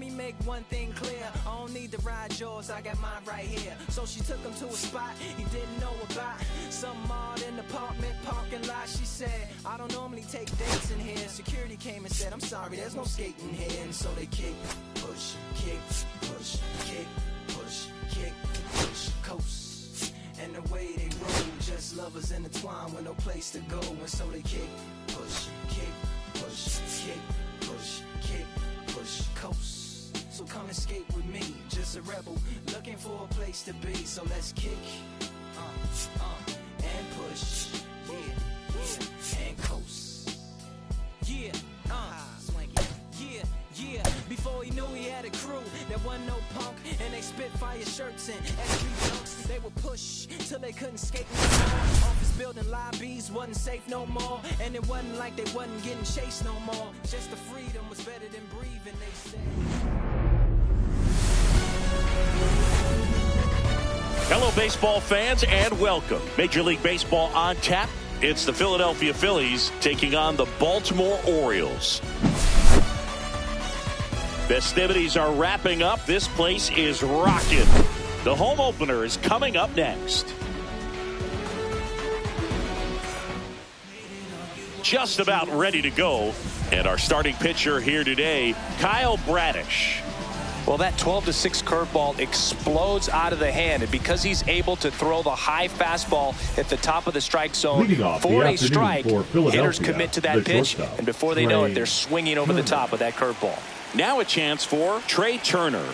me make one thing clear. I don't need to ride yours, I got mine right here. So she took him to a spot he didn't know about. Some odd in the apartment parking lot. She said, I don't normally take dates in here. Security came and said, I'm sorry, there's no skating here. And so they kick, push, kick, push, kick, push, kick, push, coast. And the way they roll, just lovers intertwined with no place to go. And so they kick, push, kick, push, kick, push, kick, push, coast. So come and skate with me, just a rebel looking for a place to be. So let's kick, and push, yeah, and coast. Yeah, yeah, before he knew he had a crew, there wasn't no punk, and they spit fire shirts and SB dunks. They would push till they couldn't skate no more. Office building lobbies wasn't safe no more, and it wasn't like they wasn't getting chased no more. Just the freedom was better than breathing, they said. Hello, baseball fans, and welcome. Major League Baseball on tap. It's the Philadelphia Phillies taking on the Baltimore Orioles. Festivities are wrapping up. This place is rocking. The home opener is coming up next. Just about ready to go. And our starting pitcher here today, Kyle Bradish. Well, that 12-6 curveball explodes out of the hand, and because he's able to throw the high fastball at the top of the strike zone for a strike, hitters commit to that pitch, and before they know it, they're swinging over the top of that curveball. Now a chance for Trey Turner.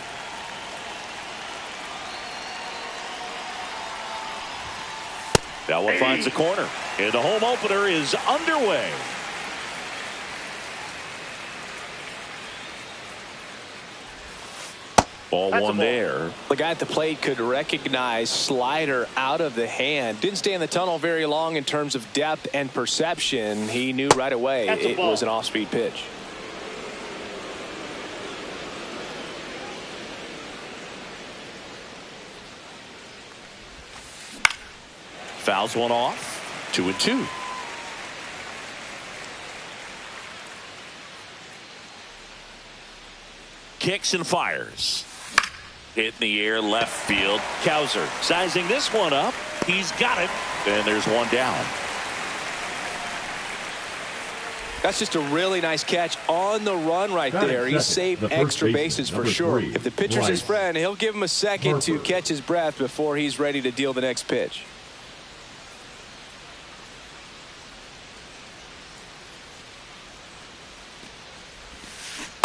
That one finds the corner, and the home opener is underway. Ball one there. The guy at the plate could recognize slider out of the hand. Didn't stay in the tunnel very long in terms of depth and perception. He knew right away it was an off-speed pitch. Fouls one off. 2-2. Kicks and fires. Hit in the air, left field. Cowser sizing this one up. He's got it. And there's one down. That's just a really nice catch on the run right there. He saved extra bases for sure. If the pitcher's his friend, he'll give him a second to catch his breath before he's ready to deal the next pitch.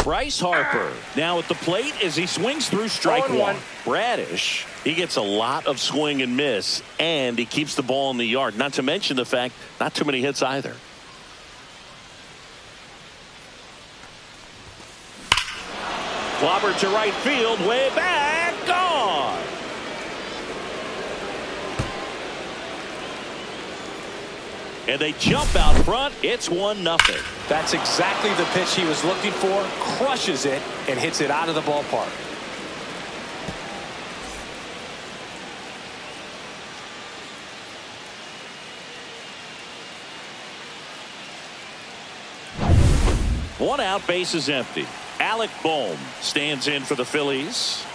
Bryce Harper now at the plate as he swings through strike one. Bradish, he gets a lot of swing and miss, and he keeps the ball in the yard. Not to mention the fact, not too many hits either. Clobber to right field, way back, gone. And they jump out front. It's 1-0. That's exactly the pitch he was looking for. Crushes it and hits it out of the ballpark. One out, base is empty. Alec Bohm stands in for the Phillies.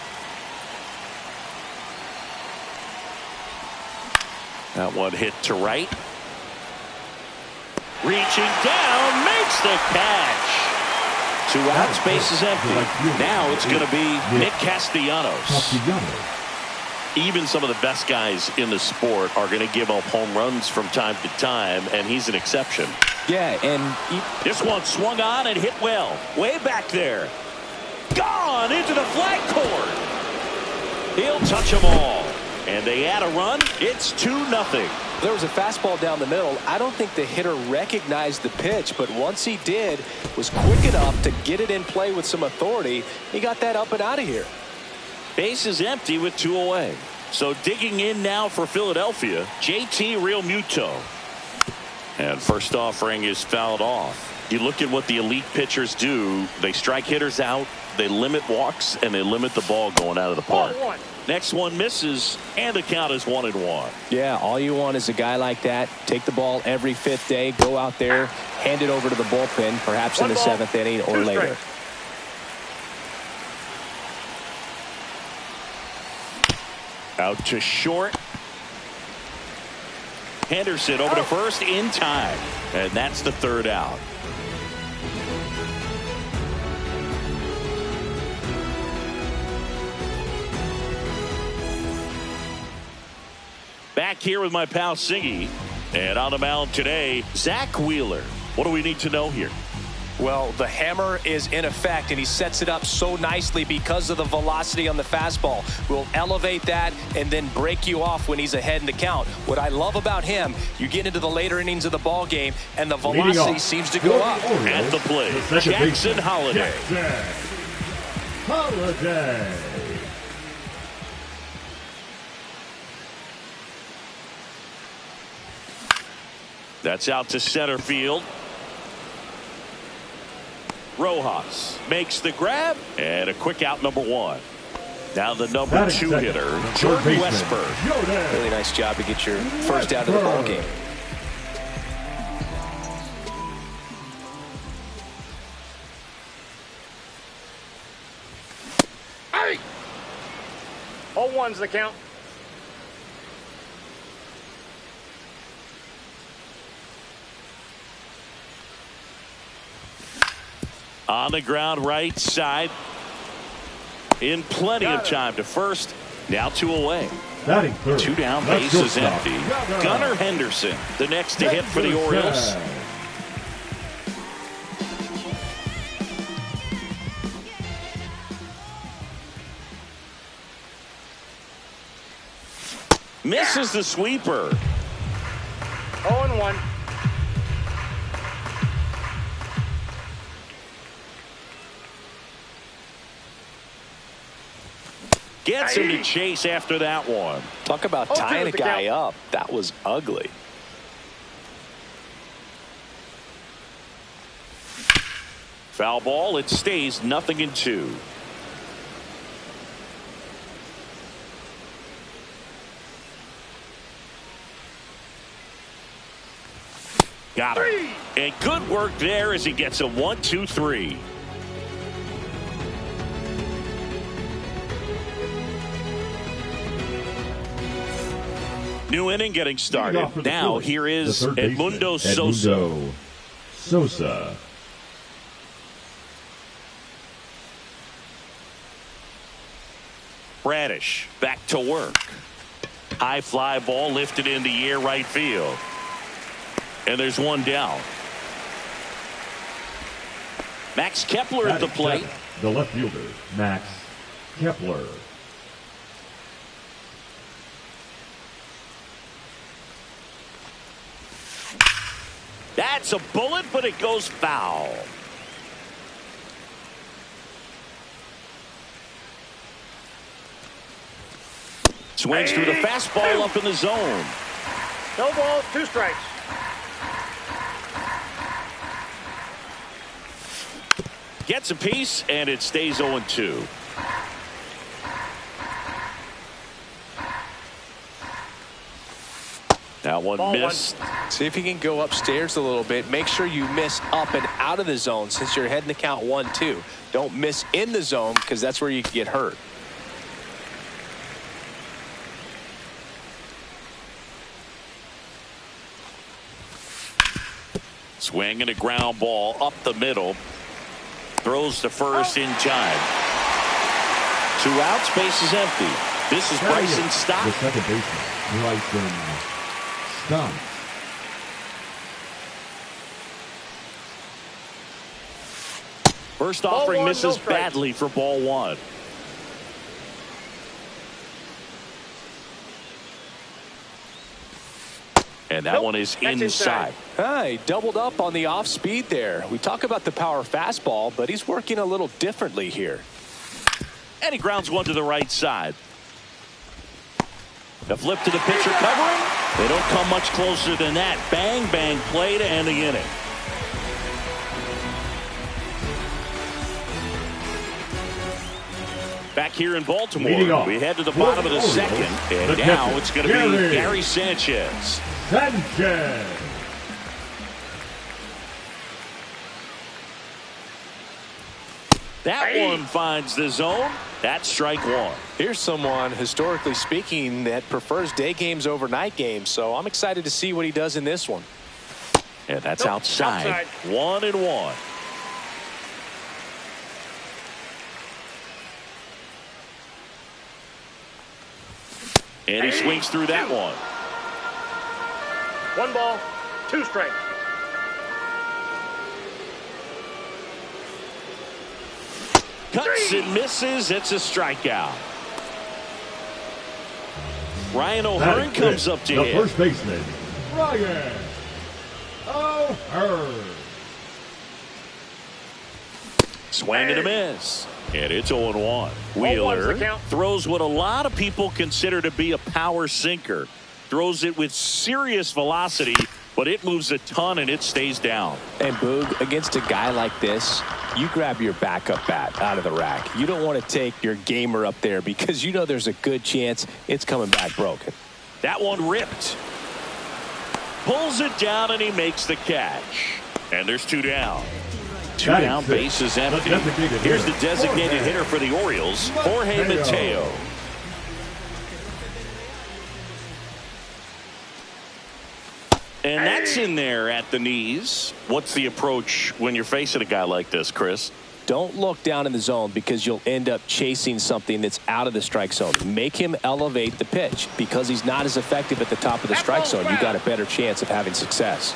That one hit to right. Reaching down, makes the catch. 2 outs, base is empty. Now it's going to be Nick Castellanos. Even some of the best guys in the sport are going to give up home runs from time to time, and he's an exception. Yeah, and this one swung on and hit well. Way back there. Gone into the flag court. He'll touch them all. And they add a run. It's 2-0. There was a fastball down the middle. I don't think the hitter recognized the pitch, but once he did, was quick enough to get it in play with some authority. He got that up and out of here. Base is empty with 2 away. So digging in now for Philadelphia, JT Realmuto. And first offering is fouled off. You look at what the elite pitchers do. They strike hitters out, they limit walks, and they limit the ball going out of the park. Next one misses, and the count is 1-1. Yeah, all you want is a guy like that. Take the ball every 5th day, go out there, hand it over to the bullpen, perhaps in the 7th inning or later. Out to short. Henderson over to first in time. And that's the third out. Back here with my pal Siggy. And on the mound today, Zach Wheeler. What do we need to know here? Well, the hammer is in effect, and he sets it up so nicely because of the velocity on the fastball. Will elevate that and then break you off when he's ahead in the count. What I love about him, you get into the later innings of the ball game, and the velocity seems to go up. At the plate, Jackson Holliday. Holliday. That's out to center field. Rojas makes the grab, and a quick out, number one. Now the number 2 hitter, Jordan Westburg. Really nice job to get your first out of the ball game. Hey! 0-1's the count. On the ground, right side. In plenty of time to first. Now 2 away. 2 down, base is empty. Gunnar Henderson, the next to hit for the Orioles. Misses the sweeper. 0-1. Gets him to chase after that one. Talk about tying a guy up. That was ugly. Foul ball. It stays 0-2. Got him. And good work there as he gets a 1-2-3. New inning getting started. Now here is Edmundo Sosa. Bradish back to work. High fly ball lifted in the air, right field. And there's one down. Max Kepler at the plate. The left fielder, Max Kepler. That's a bullet, but it goes foul. Swings through the fastball up in the zone. No balls, 2 strikes. Gets a piece, and it stays 0-2. That one missed. See if you can go upstairs a little bit. Make sure you miss up and out of the zone since you're heading to count 1-2. Don't miss in the zone because that's where you can get hurt. Swing and a ground ball up the middle. Throws to first in time. 2 outs, base is empty. This is Bryson Stott. The second baseman, Bryson Stott. First offering misses badly for ball 1. And that one is inside. He doubled up on the off speed there. We talk about the power fastball, but he's working a little differently here. And he grounds one to the right side. The flip to the pitcher covering. They don't come much closer than that. Bang, bang play to end the inning. Back here in Baltimore, we head to the bottom of the second. And now it's going to be Gary Sanchez. That one finds the zone. That's strike one. Here's someone, historically speaking, that prefers day games over night games. So I'm excited to see what he does in this one. And that's outside. 1-1. And he swings through that one. 1 ball, 2 strikes. Cuts and misses. It's a strikeout. Ryan O'Hearn comes up to the hit. first baseman, Ryan O'Hearn. Swing and a miss. And it's 0-1. Wheeler throws what a lot of people consider to be a power sinker. Throws it with serious velocity, but it moves a ton and it stays down. And Boog, against a guy like this, you grab your backup bat out of the rack. You don't want to take your gamer up there because you know there's a good chance it's coming back broken. That one ripped. Pulls it down and he makes the catch. And there's 2 down. 2 down, base is empty. Here's the designated hitter for the Orioles, Jorge Mateo. And that's in there at the knees. What's the approach when you're facing a guy like this, Chris? Don't look down in the zone because you'll end up chasing something that's out of the strike zone. Make him elevate the pitch. Because he's not as effective at the top of the strike zone, you got a better chance of having success.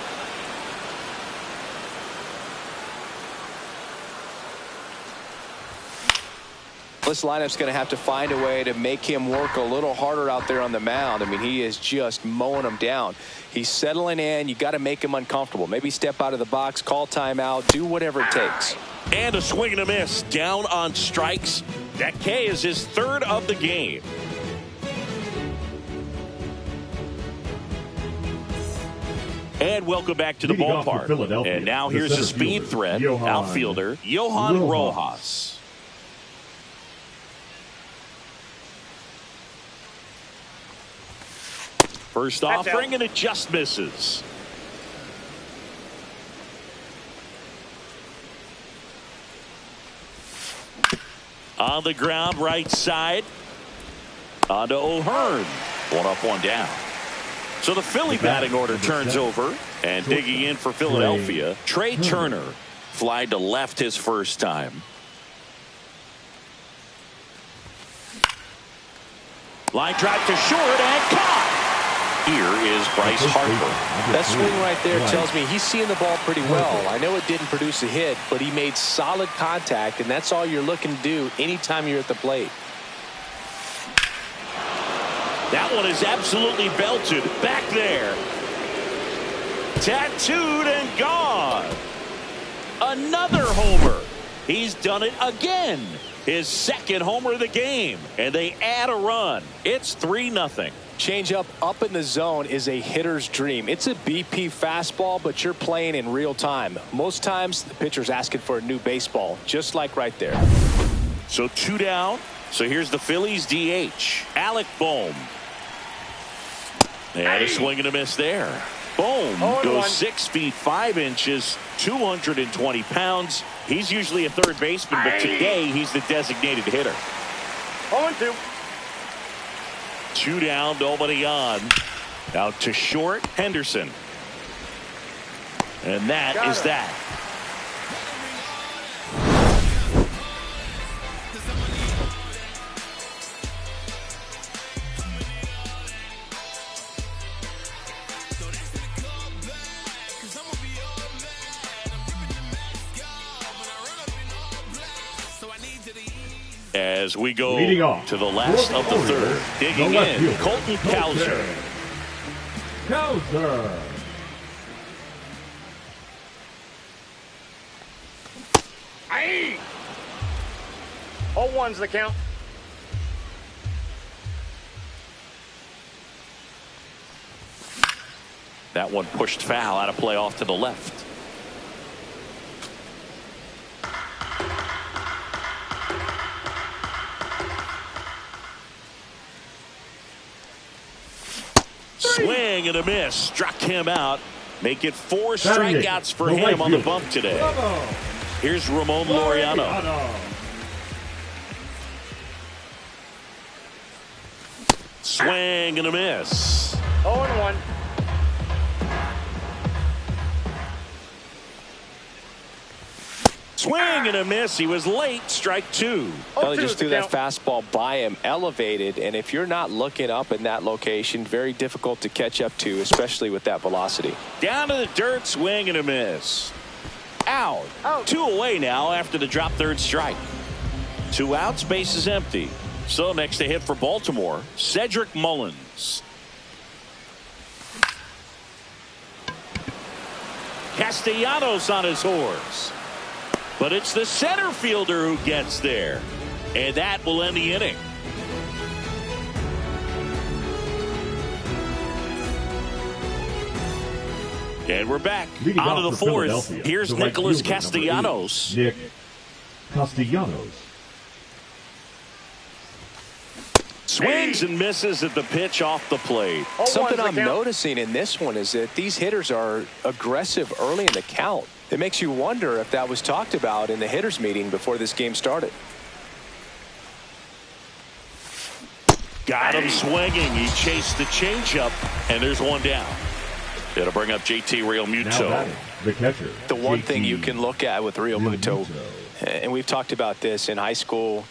This lineup's going to have to find a way to make him work a little harder out there on the mound. I mean, he is just mowing them down. He's settling in. You got to make him uncomfortable. Maybe step out of the box, call timeout, do whatever it takes. And a swing and a miss. Down on strikes. That K is his 3rd of the game. And welcome back to the ballpark. And now here's a speed threat. Outfielder Johan Rojas. First offering, and it just misses. On the ground, right side. On to O'Hearn. 1 up, 1 down. So the Philly batting order turns over. And digging in for Philadelphia, Trey Turner. Fly to left his first time. Line drive to short and caught. Here is Bryce Harper. That swing right there tells me he's seeing the ball pretty well. I know it didn't produce a hit, but he made solid contact, and that's all you're looking to do anytime you're at the plate. That one is absolutely belted. Back there. Tattooed and gone. Another homer. He's done it again. His 2nd homer of the game. And they add a run. It's 3-0. Changeup up in the zone is a hitter's dream. It's a BP fastball, but you're playing in real time. Most times the pitcher's asking for a new baseball, just like right there. So 2 down. So here's the Phillies DH, Alec Bohm. And a swing and a miss there. Bohm goes 6 feet 5 inches, 220 pounds. He's usually a third baseman, but today he's the designated hitter. 0-2. 2 down, nobody on. Out to short, Henderson. And that is that. As we go to the last of the 3rd, digging in, Colton Cowser. Cowser. Aye. 0-1's the count. That one pushed foul out of play off to the left. Swing and a miss. Struck him out. Make it 4 strikeouts for him on the bump today. Here's Ramon Laureano. Swing and a miss. 0-1. Swing and a miss. He was late. Strike two. Well, he just threw that fastball by him, elevated, and if you're not looking up in that location, very difficult to catch up to, especially with that velocity. Down to the dirt. Swing and a miss. Out. 2 away now after the drop third strike. 2 outs. Base is empty. So next to hit for Baltimore, Cedric Mullins. Castellanos on his horse. But it's the center fielder who gets there. And that will end the inning. And we're back. On to the fourth. Here's Nicholas Castellanos. Nick Castellanos. Swings and misses at the pitch off the plate. Something I'm noticing in this one is that these hitters are aggressive early in the count. It makes you wonder if that was talked about in the hitters meeting before this game started. Got him swinging. He chased the changeup, and there's one down. It'll bring up JT Realmuto. The catcher. The one thing you can look at with Realmuto, and we've talked about this in high school,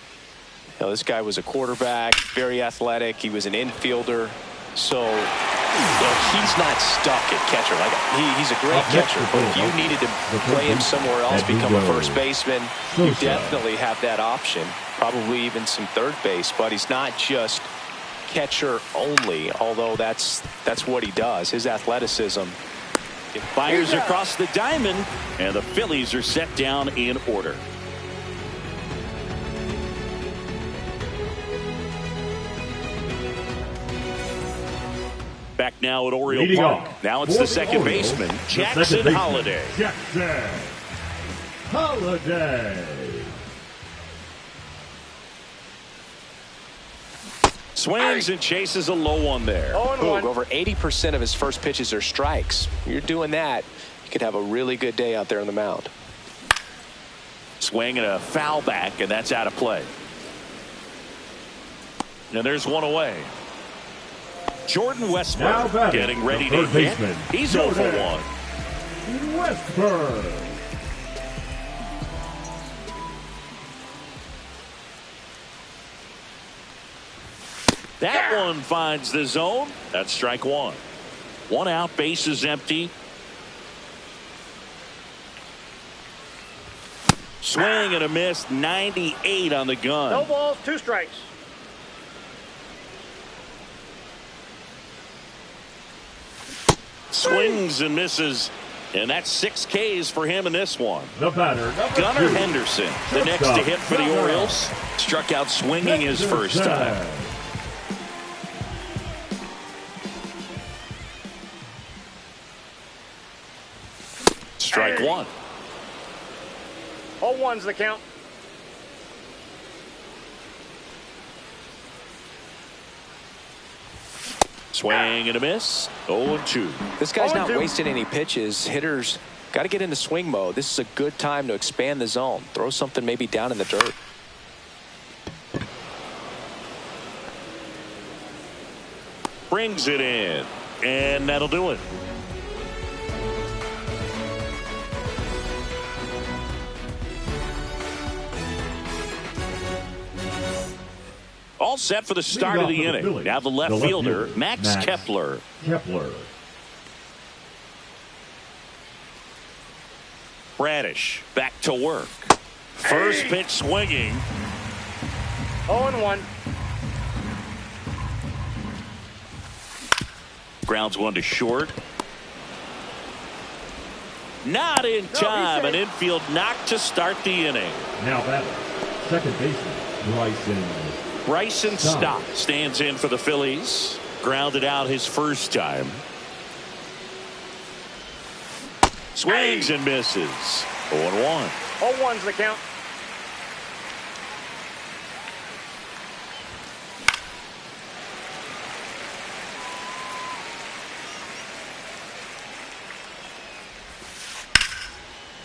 you know, this guy was a quarterback, very athletic. He was an infielder. So he's not stuck at catcher. Like he's a great catcher, but if you needed to play him somewhere else, become a first baseman, you definitely have that option. Probably even some third base, but he's not just catcher only, although that's what he does. His athleticism. It fires across the diamond, and the Phillies are set down in order. Back now at Oriole Park. Now it's the second baseman, Jackson Holliday. Jackson Holliday. Swings and chases a low one there. Over 80% of his first pitches are strikes. You're doing that, you could have a really good day out there on the mound. Swing and a foul back, and that's out of play. And there's one away. Jordan Westburg getting ready to hit. He's 0 for 1. Westburg. That one finds the zone. That's strike one. 1 out, base is empty. Swing and a miss, 98 on the gun. No balls, 2 strikes. Swings and misses, and that's 6 Ks for him in this one. The batter, Gunnar Henderson, the next to hit for the Orioles. Struck out swinging his first time. Strike one. 0-1's the count. Swing and a miss. 0-2. This guy's not wasting any pitches. Hitters got to get into swing mode. This is a good time to expand the zone. Throw something maybe down in the dirt. Brings it in, and that'll do it. All set for the start of the inning. Now the left fielder, Max Kepler. Bradish back to work. First pitch swinging. 0-1. Grounds one to short. Not in time. An infield knock to start the inning. Now batting, second baseman, Bryson Stott stands in for the Phillies. Grounded out his first time. Swings and misses. 0-1. 0-1's the count.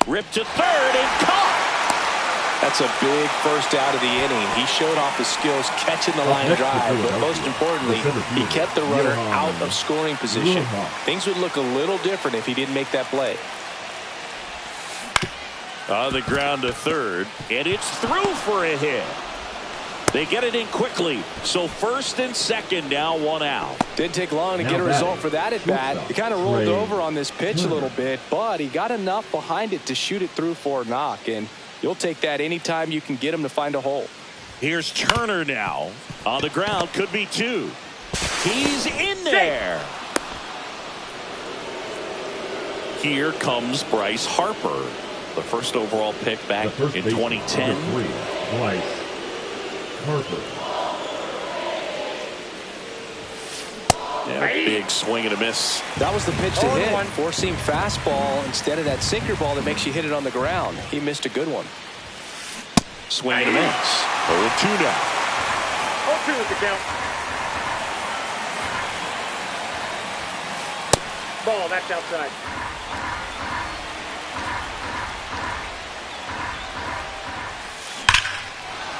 Ripped to third and caught. That's a big first out of the inning. He showed off his skills catching the line drive, but most importantly, he kept the runner out of scoring position. Things would look a little different if he didn't make that play. On the ground to third, and it's through for a hit. They get it in quickly, so first and second now, one out. Didn't take long to get a result for that at bat. He kind of rolled over on this pitch a little bit, but he got enough behind it to shoot it through for a knock, and you'll take that anytime you can get him to find a hole. Here's Turner now. On the ground, could be two. He's in there. Here comes Bryce Harper, the first overall pick back in 2010. Bryce Harper. Yeah, big swing and a miss. That was the pitch to hit. Four-seam fastball instead of that sinker ball that makes you hit it on the ground. He missed a good one. Swing and a miss. 0-2 now. 0-2 is the count. Ball, that's outside.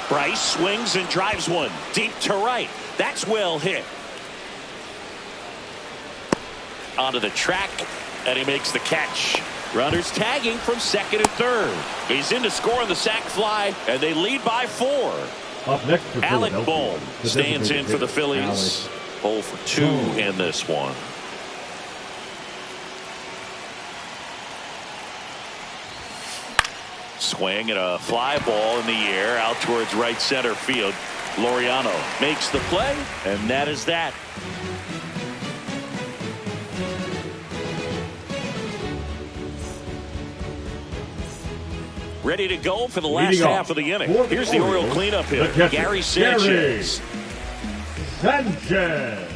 Bryce swings and drives one deep to right. That's well hit. Onto the track, and he makes the catch. Runners tagging from second and third. He's in to score on the sac fly, and they lead by 4. Up next for Alec Bohm stands in for the Phillies. 0 for 2 in this one. Swing and a fly ball in the air out towards right center field. Laureano makes the play, and that is that. Ready to go for the last half of the inning. Here's the Oriole cleanup hitter, Gary Sanchez. Sanchez.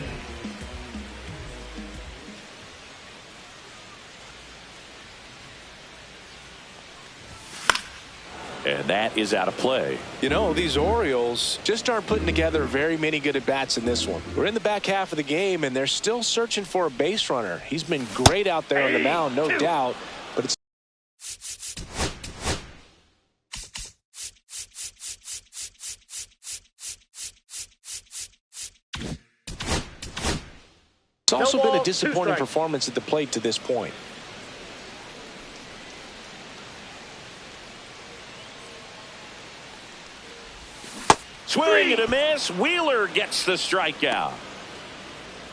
And that is out of play. You know, these Orioles just aren't putting together very many good at-bats in this one. We're in the back half of the game, and they're still searching for a base runner. He's been great out there on the mound, no doubt, but it's also been a disappointing performance at the plate to this point. Swing and a miss. Wheeler gets the strikeout.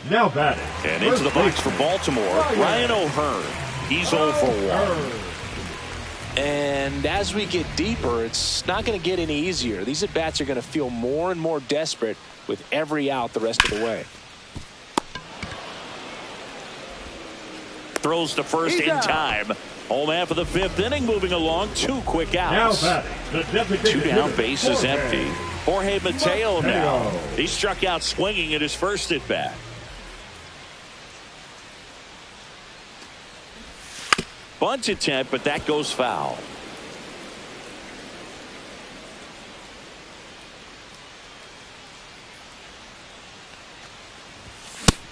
Now batting. And into the box for Baltimore, Ryan O'Hearn. He's 0 for 1. And as we get deeper, it's not going to get any easier. These at-bats are going to feel more and more desperate with every out the rest of the way. Throws to first in time. Home half of the 5th inning, moving along. 2 quick outs. Now batting. 2 down, base is empty. Jorge Mateo now. He struck out swinging at his first at bat. Bunt attempt, but that goes foul.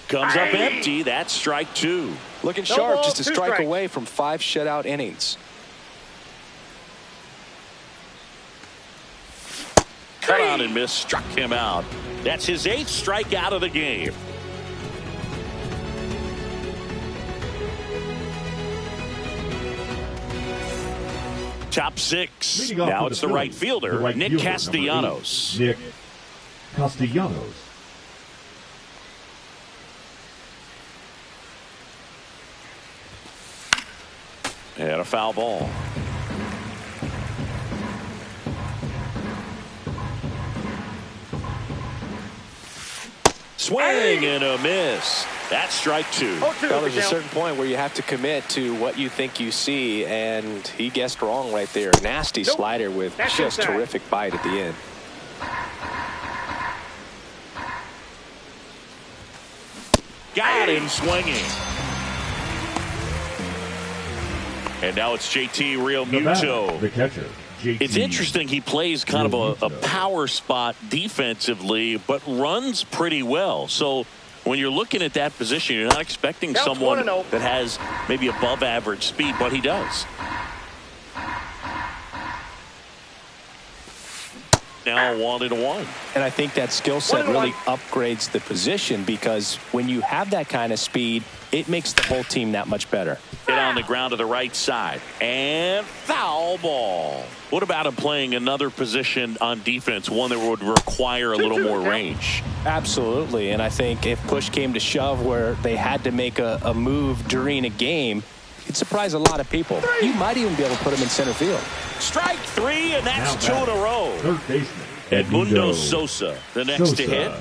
Comes up empty. That's strike 2. Looking sharp, just a strike away from 5 shutout innings. Cut on and miss, struck him out. That's his 8th strikeout of the game. Top 6. Now it's the right fielder, Nick Castellanos. Nick Castellanos. And a foul ball. Swing and a miss. That's strike 2. Well, there's a certain point where you have to commit to what you think you see, and he guessed wrong right there. Nasty slider with just terrific bite at the end. Got him swinging. And now it's JT Realmuto. The catcher. It's interesting. He plays kind of a power spot defensively, but runs pretty well. So when you're looking at that position, you're not expecting someone that has maybe above average speed, but he does. now 1-1. And I think that skill set really upgrades the position, because when you have that kind of speed, it makes the whole team that much better. Hit on the ground to the right side. And foul ball. What about him playing another position on defense, one that would require a little more range? Absolutely. And I think if push came to shove where they had to make a move during a game, it'd surprise a lot of people. You might even be able to put him in center field. Strike 3, and that's 2 in a row. Third baseman Edmundo Sosa, the next to hit.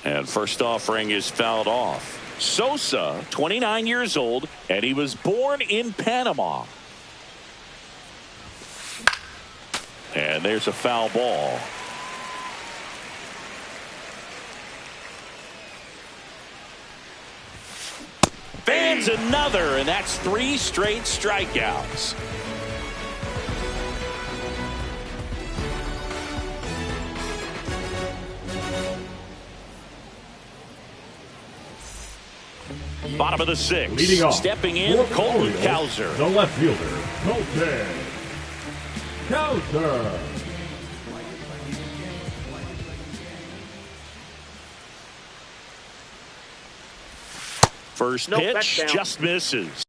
And first offering is fouled off. Sosa, 29 years old, and he was born in Panama. And there's a foul ball. Fans another, and that's 3 straight strikeouts. Bottom of the 6th. Leading off, stepping in, Colton Cowser. The left fielder, Colton Cowser. First pitch just misses.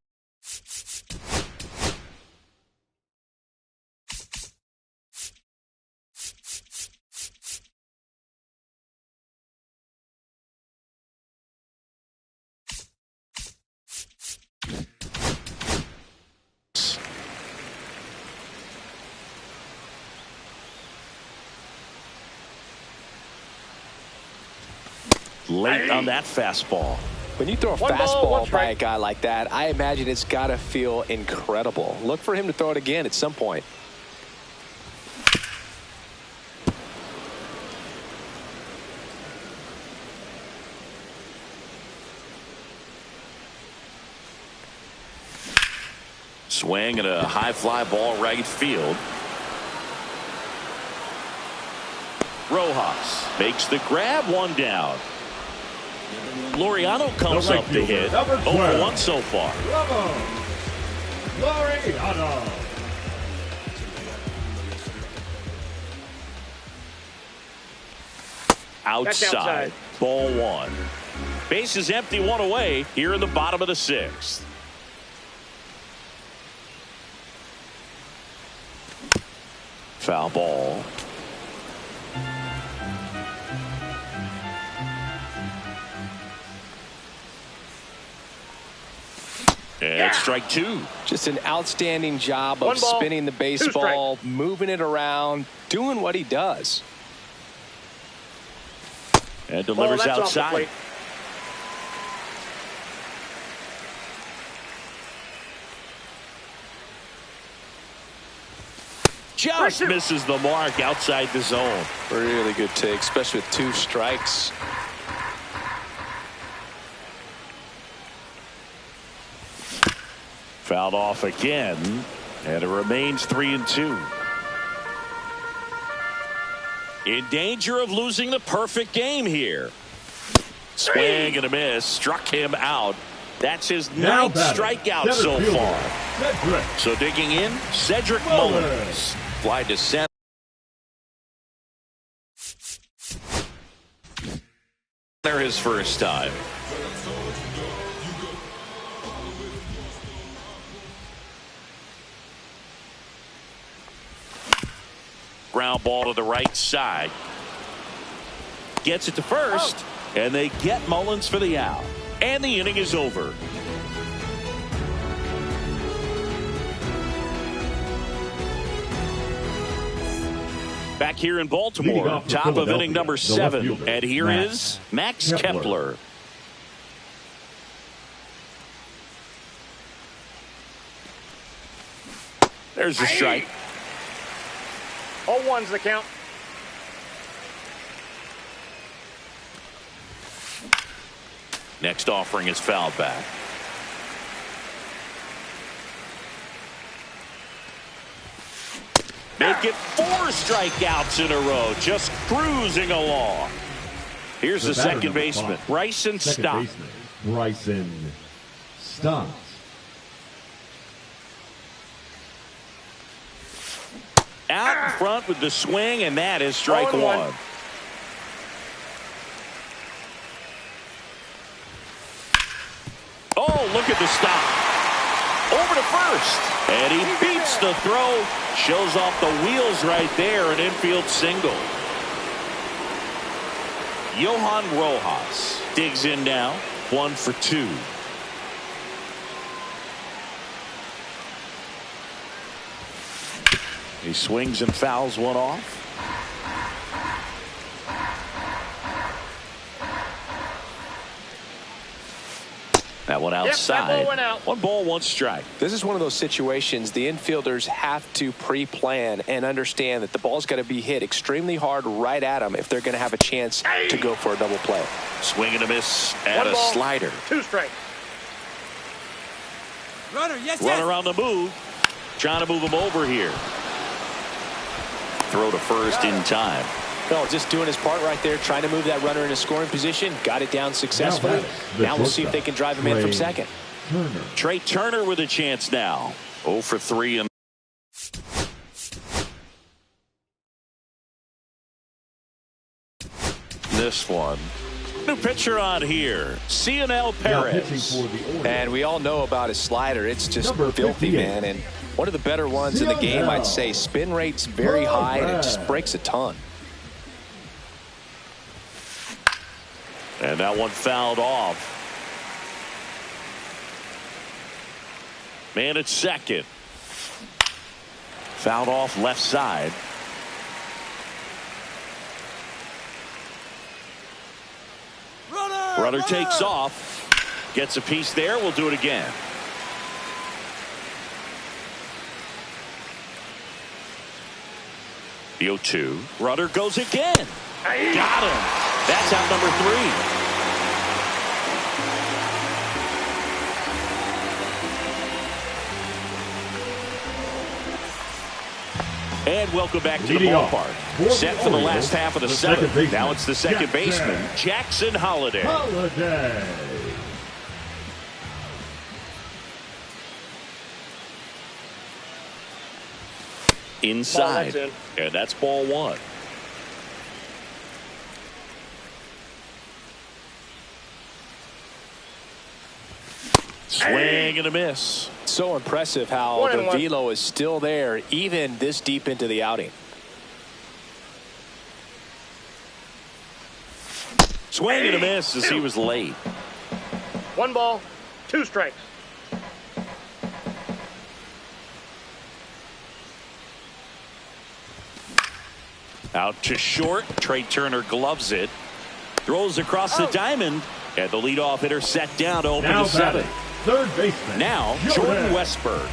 Late on that fastball. When you throw a fastball by a guy like that, I imagine it's got to feel incredible. Look for him to throw it again at some point. Swing and a high fly ball right field. Rojas makes the grab, 1 down. Laureano comes up to hit. 0-1 so far. Laureano. Outside. Ball 1. Base is empty, 1 away here in the bottom of the 6th. Foul ball. And strike 2. Just an outstanding job of spinning the baseball, moving it around, doing what he does. And delivers outside. Just misses the mark outside the zone. Really good take, especially with 2 strikes. Fouled off again, and it remains 3-2. In danger of losing the perfect game here. Swing and a miss, struck him out. That's his 9th strikeout so far. So digging in, Cedric Mullins. Fly to center. His first time. Ground ball to the right side. Gets it to first, and they get Mullins for the out. And the inning is over. Back here in Baltimore, top of inning number 7. And here is Max Kepler. There's the strike. 0-1's the count. Next offering is fouled back. Make it 4 strikeouts in a row, just cruising along. Here's the second baseman, Bryson Stott. Bryson Stott. out in front with the swing, and that is strike one. Oh, look at the stop. Over to first. And he beats the throw. Shows off the wheels right there. An infield single. Johan Rojas digs in now. 1 for 2. He swings and fouls one off. That one outside. Yep, that ball went out. 1 ball, 1 strike. This is one of those situations the infielders have to pre-plan and understand that the ball's got to be hit extremely hard right at them if they're going to have a chance to go for a double play. Swing and a miss at 1 a ball, slider. 2 strikes. Runner on the move. Trying to move him over here. Throw to first in time. No, just doing his part right there, trying to move that runner in a scoring position. Got it down successfully. Now we'll see if they can drive him in from second. Trey Turner with a chance now. 0 for 3 in this one. New pitcher on here, Cionel Perez. And we all know about his slider. It's just filthy, man. And one of the better ones in the game, I'd say. Spin rate's very high, and it just breaks a ton. And that one fouled off. Man at second. Fouled off left side. Runner takes off. Gets a piece there. We'll do it again. The 0-2. Runner goes again. Got him. That's out number 3. And welcome back to the ballpark. Set for the last half of the 7th. Now it's the second baseman, Jackson Holliday. Inside. And that's ball 1. Swing and a miss. So impressive how the velo is still there even this deep into the outing. Swing and a miss as he was late. 1 ball, 2 strikes. Out to short. Trey Turner gloves it. Throws across the diamond. And the leadoff hitter set down to open the 7th. Third baseman. Now Jordan Westburg.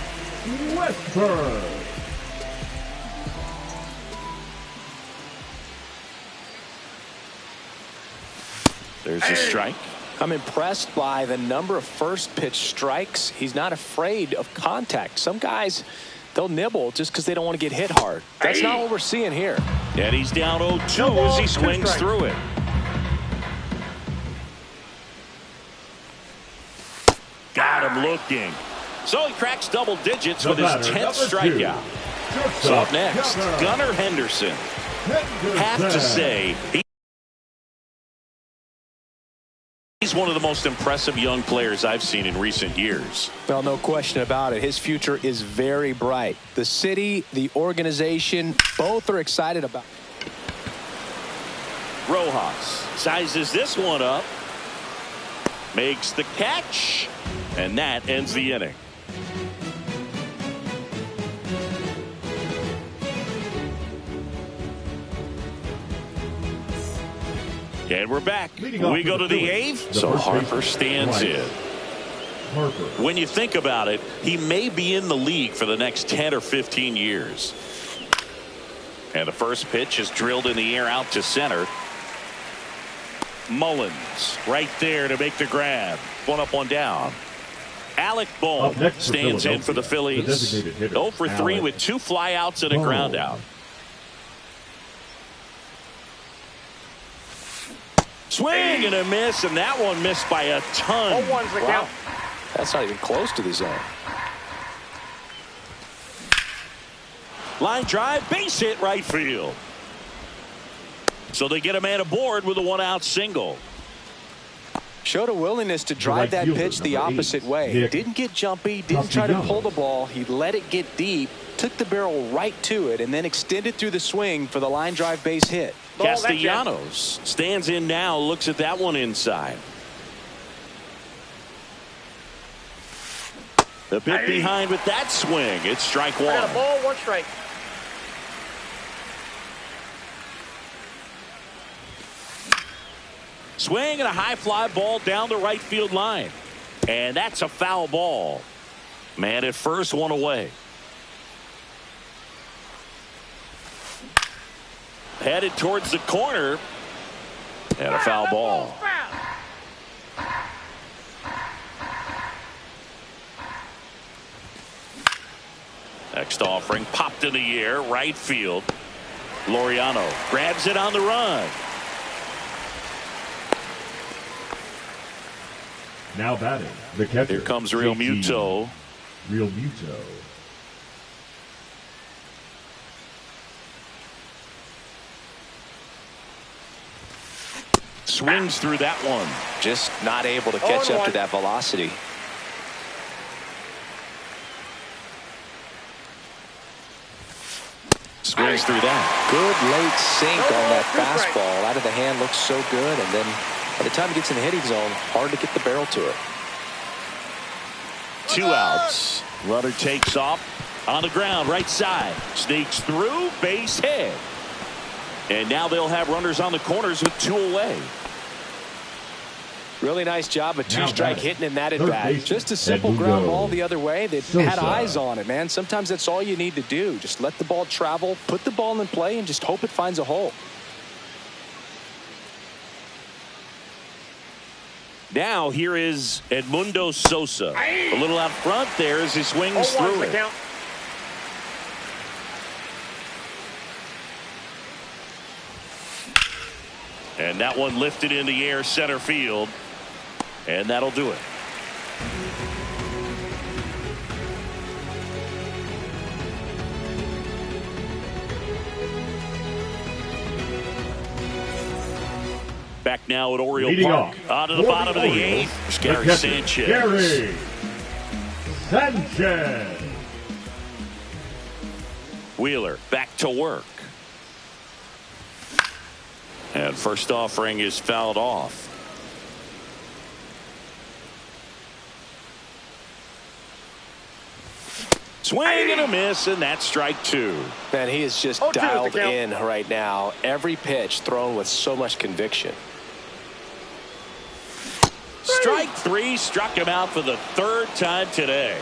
There's a strike. I'm impressed by the number of first pitch strikes. He's not afraid of contact. Some guys, they'll nibble just because they don't want to get hit hard. That's not what we're seeing here. And he's down 0-2 as he swings through it. Got him looking. So he cracks double digits with his 10th strikeout. So up next, Gunnar Henderson. Have to say, he's one of the most impressive young players I've seen in recent years. Well, no question about it. His future is very bright. The city, the organization, both are excited about it. Rojas sizes this one up. Makes the catch. And that ends the inning. And we're back. We go to the 8th. So Harper stands in. When you think about it, he may be in the league for the next 10 or 15 years. And the first pitch is drilled in the air out to center. Mullins right there to make the grab. 1 up, 1 down. Alec Bohm stands in for the Phillies. 0 for 3 with 2 flyouts and a ground out. Swing and a miss, and that one missed by a ton. 0-1's the count. That's not even close to the zone. Line drive, base hit right field. So they get a man aboard with a 1-out single. Showed a willingness to drive that pitch the opposite way. Didn't get jumpy, didn't try to pull the ball. He let it get deep, took the barrel right to it, and then extended through the swing for the line drive base hit. Castellanos stands in now, looks at that one inside. The bit behind with that swing. It's strike one. Got a ball, 1 strike. Swing and a high fly ball down the right field line. And that's a foul ball. Man at first, 1 away. Headed towards the corner. And a foul ball. Next offering popped in the air, right field. Laureano grabs it on the run. Now batting, the catcher. Here comes Real Muto. Real Muto. Swings through that one. Just not able to catch up to that velocity. Swings through that. Good late sink on that fastball. Out of the hand, looks so good. And then by the time he gets in the hitting zone, hard to get the barrel to it. 2 outs. Runner takes off on the ground, right side. Sneaks through, base hit. And now they'll have runners on the corners with 2 away. Really nice job of 2-strike hitting in that at bat. Just a simple ground ball the other way. They had eyes on it, man. Sometimes that's all you need to do. Just let the ball travel, put the ball in play, and just hope it finds a hole. Now here is Edmundo Sosa. A little out front there as he swings through it. And that one lifted in the air, center field. And that'll do it. Back now at Oriole Park. On to the bottom of the 8th. Gary Sanchez. Gary Sanchez. Wheeler back to work. And first offering is fouled off. Swing and a miss, and that's strike 2. Man, he is just dialed in right now. Every pitch thrown with so much conviction. Strike 3 struck him out for the 3rd time today.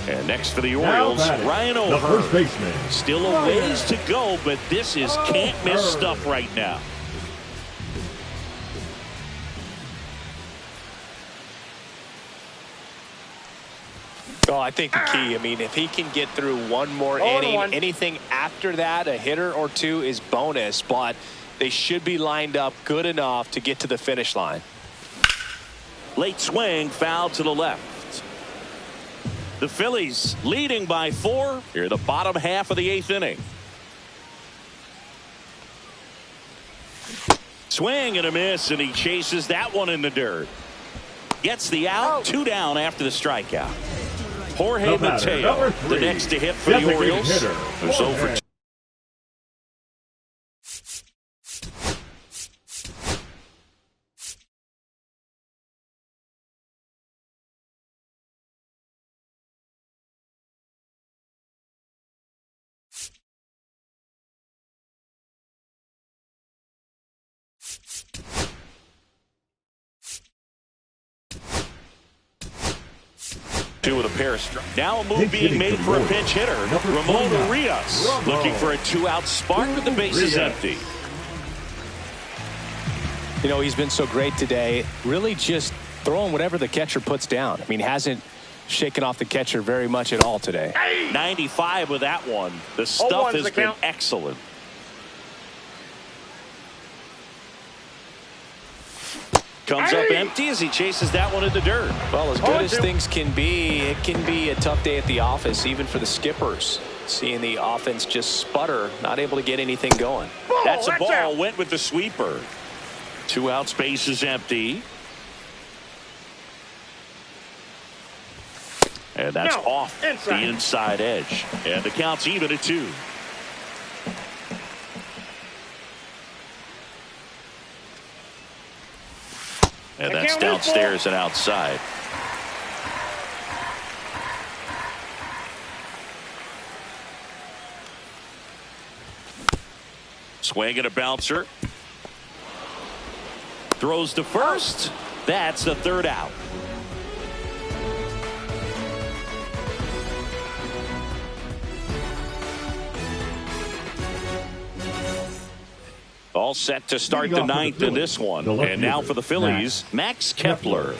And next for the Orioles, Ryan O'Hearn. Still a ways to go, but this is can't miss stuff right now. Well, I think the key, I mean, if he can get through one more inning, anything after that, a hitter or 2 is bonus, but they should be lined up good enough to get to the finish line. Late swing, foul to the left. The Phillies leading by 4 here in the bottom half of the 8th inning. Swing and a miss, and he chases that one in the dirt. Gets the out, 2 down after the strikeout. Jorge Mateo, the next to hit for the Orioles, who's over. With a pair of strikes. Now a move being made for a pinch hitter. Ramon Urias looking for a 2-out spark with the bases empty. You know, he's been so great today. Really just throwing whatever the catcher puts down. I mean, hasn't shaken off the catcher very much at all today. 95 with that one. The stuff has been excellent. Comes up empty as he chases that one in the dirt. Well, as good as things can be, it can be a tough day at the office, even for the skippers. Seeing the offense just sputter, not able to get anything going. That's a ball. Out. Went with the sweeper. 2 out, space is empty. And that's off the inside edge. And the count's even at 2. And that's downstairs and outside. Swing and a bouncer. Throws to first. That's the 3rd out. All set to start the 9th in this one. And now for the Phillies, Max Kepler.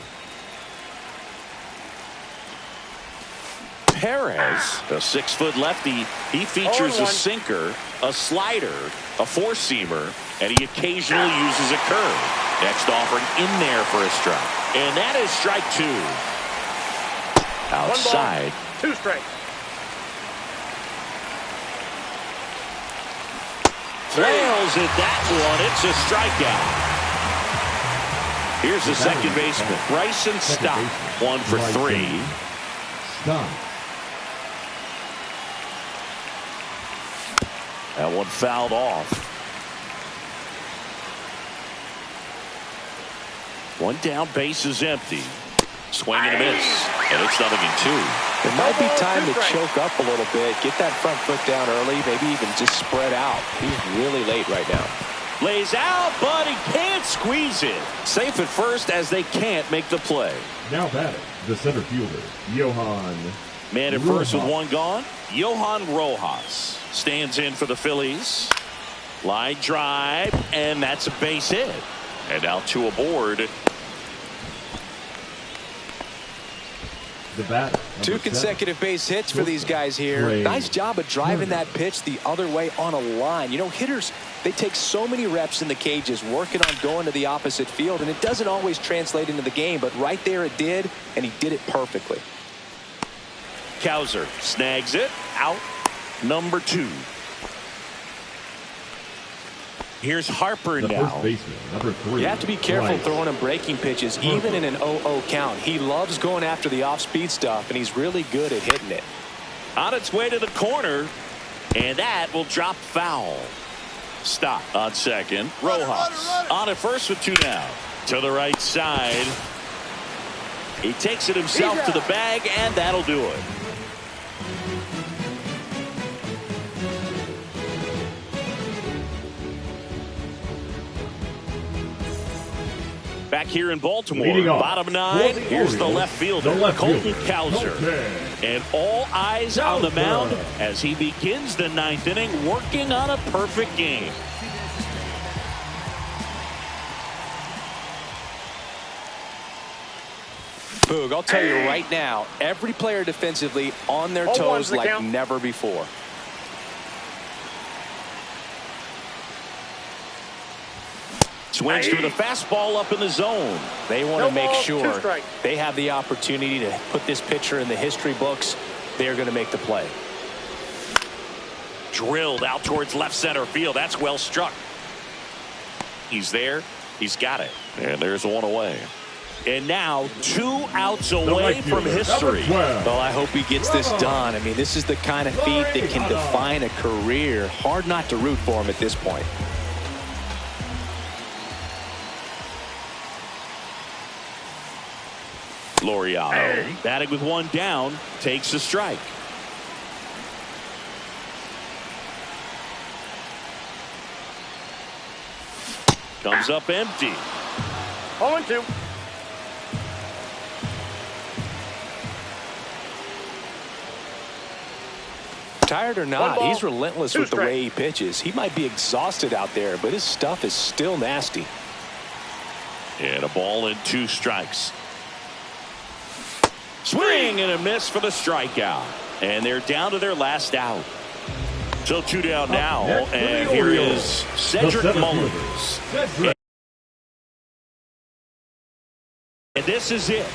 Perez, a 6-foot lefty, he features a sinker, a slider, a 4-seamer, and he occasionally uses a curve. Next offering in there for a strike. And that is strike 2. Outside. 2 strikes. Flails at that one. It's a strikeout. Here's the second baseman, Bryson Stott. 1 for 3. Stop. That one fouled off. 1 down, base is empty. Swing and a miss. And it's 0-2. It might be time to choke up a little bit, get that front foot down early, maybe even just spread out. He's really late right now. Lays out, but he can't squeeze it. Safe at first as they can't make the play. Now batting, the center fielder, Johan. Man at first with 1 gone. Johan Rojas stands in for the Phillies. Line drive, and that's a base hit. And now 2 aboard. The batter, 2 consecutive base hits for these guys here. Nice job of driving that pitch the other way on a line. You know, hitters, they take so many reps in the cages working on going to the opposite field, and it doesn't always translate into the game, but right there it did, and he did it perfectly. Cowser snags it. Out number 2. Here's Harper the now. First baseman, number 3. You have to be careful throwing him breaking pitches, even in an 0-0 count. He loves going after the off-speed stuff, and he's really good at hitting it. On its way to the corner, and that will drop foul. Stop on second. Rojas on at first with 2 down. To the right side. He takes it himself to the bag, and that'll do it. Back here in Baltimore, bottom 9, here's the left fielder, Colton Cowser. And all eyes on the mound as he begins the 9th inning, working on a perfect game. Boog, I'll tell you right now, every player defensively on their toes like never before. Swings through the fastball up in the zone. They want to make sure they have the opportunity to put this pitcher in the history books. They're going to make the play. Drilled out towards left center field. That's well struck. He's there. He's got it. And there's 1 away. And now 2 outs away from history. Well, I hope he gets this done. I mean, this is the kind of feat that can define a career. Hard not to root for him at this point. Laureano batting with 1 down, takes a strike. Comes up empty. 0-2. Tired or not, he's relentless with the way he pitches. He might be exhausted out there, but his stuff is still nasty. And a ball and 2 strikes. Swing and a miss for the strikeout. And they're down to their last out. So 2 down now. And here is Cedric Mullins. And this is it.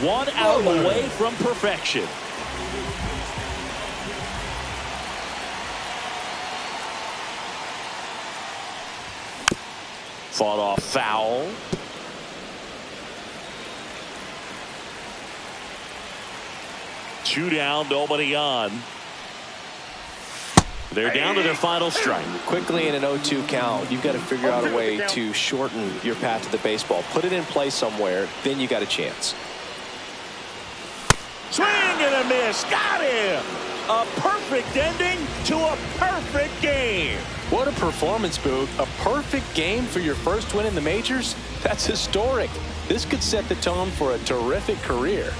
1 out away from perfection. Fought off foul. Two down, nobody on. They're down to their final strike. Quickly in an 0-2 count, you've got to figure out a way to shorten your path to the baseball. Put it in play somewhere, then you got a chance. Swing and a miss. Got him. A perfect ending to a perfect game. What a performance, Boog. A perfect game for your first win in the majors? That's historic. This could set the tone for a terrific career.